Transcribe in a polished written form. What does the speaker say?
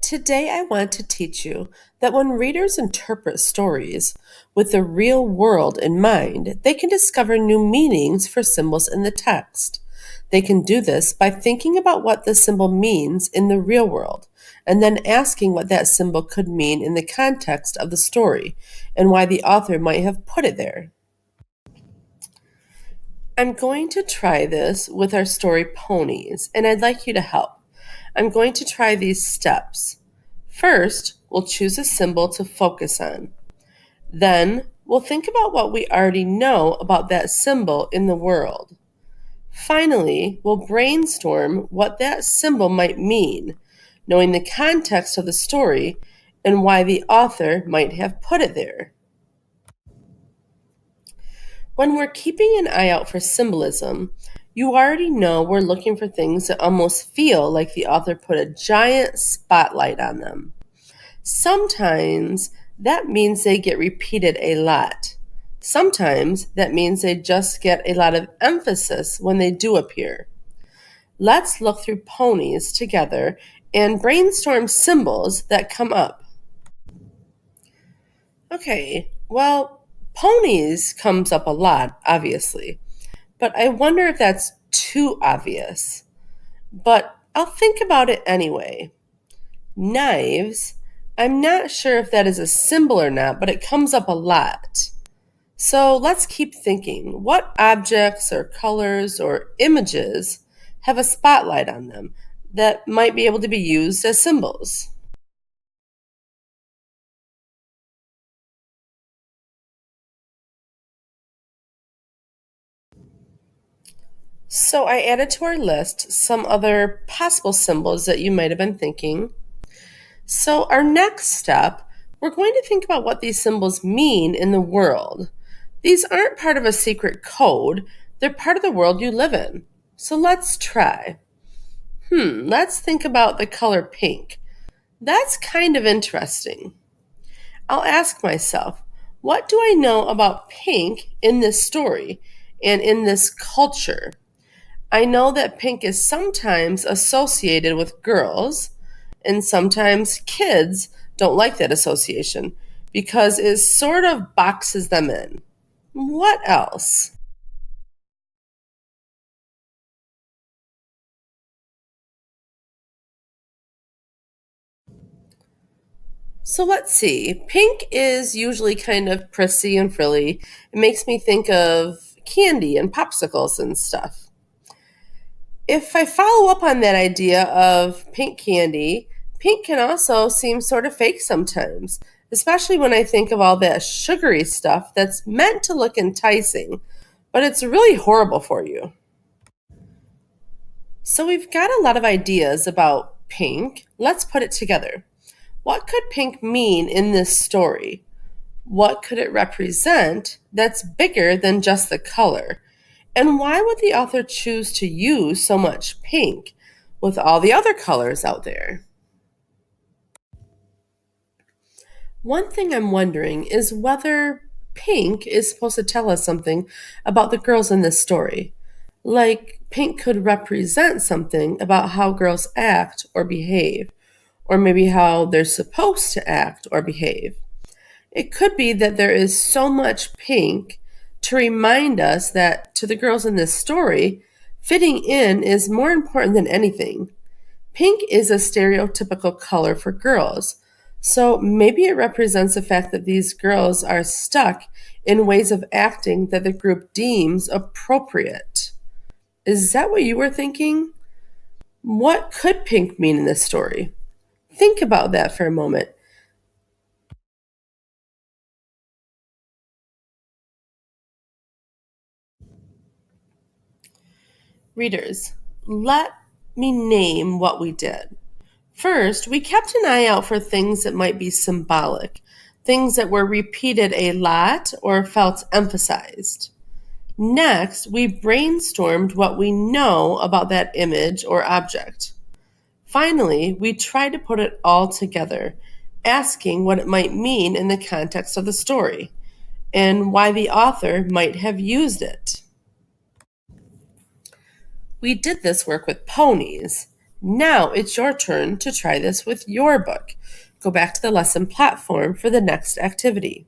Today, I want to teach you that when readers interpret stories with the real world in mind, they can discover new meanings for symbols in the text. They can do this by thinking about what the symbol means in the real world, and then asking what that symbol could mean in the context of the story and why the author might have put it there. I'm going to try this with our story Ponies, and I'd like you to help. I'm going to try these steps. First, we'll choose a symbol to focus on. Then, we'll think about what we already know about that symbol in the world. Finally, we'll brainstorm what that symbol might mean, knowing the context of the story and why the author might have put it there. When we're keeping an eye out for symbolism, you already know we're looking for things that almost feel like the author put a giant spotlight on them. Sometimes that means they get repeated a lot. Sometimes that means they just get a lot of emphasis when they do appear. Let's look through ponies together and brainstorm symbols that come up. Okay, well, ponies comes up a lot, obviously, but I wonder if that's too obvious. But I'll think about it anyway. Knives, I'm not sure if that is a symbol or not, but it comes up a lot. So let's keep thinking. What objects or colors or images have a spotlight on them that might be able to be used as symbols? So I added to our list some other possible symbols that you might have been thinking. So our next step, we're going to think about what these symbols mean in the world. These aren't part of a secret code, they're part of the world you live in. So let's try. Let's think about the color pink. That's kind of interesting. I'll ask myself, what do I know about pink in this story and in this culture? I know that pink is sometimes associated with girls, and sometimes kids don't like that association because it sort of boxes them in. What else? So let's see. Pink is usually kind of prissy and frilly. It makes me think of candy and popsicles and stuff. If I follow up on that idea of pink candy, pink can also seem sort of fake sometimes, especially when I think of all that sugary stuff that's meant to look enticing, but it's really horrible for you. So we've got a lot of ideas about pink. Let's put it together. What could pink mean in this story? What could it represent that's bigger than just the color? And why would the author choose to use so much pink with all the other colors out there? One thing I'm wondering is whether pink is supposed to tell us something about the girls in this story. Like, pink could represent something about how girls act or behave, or maybe how they're supposed to act or behave. It could be that there is so much pink to remind us that to the girls in this story, fitting in is more important than anything. Pink is a stereotypical color for girls, so maybe it represents the fact that these girls are stuck in ways of acting that the group deems appropriate. Is that what you were thinking? What could pink mean in this story? Think about that for a moment. Readers, let me name what we did. First, we kept an eye out for things that might be symbolic, things that were repeated a lot or felt emphasized. Next, we brainstormed what we know about that image or object. Finally, we tried to put it all together, asking what it might mean in the context of the story and why the author might have used it. We did this work with ponies. Now it's your turn to try this with your book. Go back to the lesson platform for the next activity.